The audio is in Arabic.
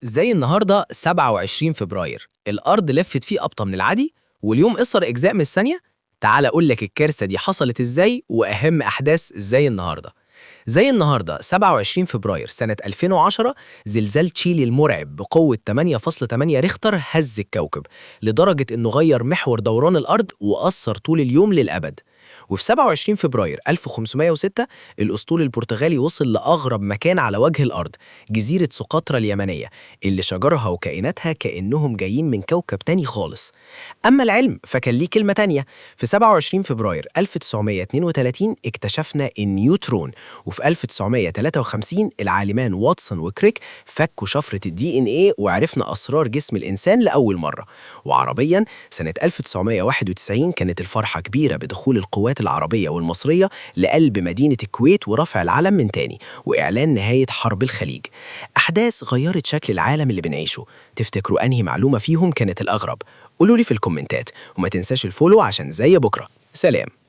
زي النهاردة 27 فبراير الأرض لفت فيه أبطأ من العادي واليوم قصر أجزاء من الثانية. تعال أقول لك الكارثة دي حصلت إزاي وأهم أحداث زي النهاردة. زي النهاردة 27 فبراير سنة 2010 زلزال تشيلي المرعب بقوة 8.8 ريختر هز الكوكب لدرجة إنه غير محور دوران الأرض وأثر طول اليوم للأبد. وفي 27 فبراير 1506 الأسطول البرتغالي وصل لأغرب مكان على وجه الأرض، جزيرة سقطرى اليمنية اللي شجرها وكائناتها كأنهم جايين من كوكب تاني خالص. أما العلم فكان ليه كلمة تانية. في 27 فبراير 1932 اكتشفنا النيوترون، وفي 1953 العالمان واتسون وكريك فكوا شفرة الدي ان ايه وعرفنا أسرار جسم الإنسان لأول مرة. وعربيا سنة 1991 كانت الفرحة كبيرة بدخول القوات العربية والمصرية لقلب مدينة الكويت ورفع العلم من تاني وإعلان نهاية حرب الخليج. أحداث غيرت شكل العالم اللي بنعيشه. تفتكروا أنهي معلومة فيهم كانت الأغرب؟ قولوا لي في الكومنتات وما تنساش الفولو عشان زي بكرة. سلام.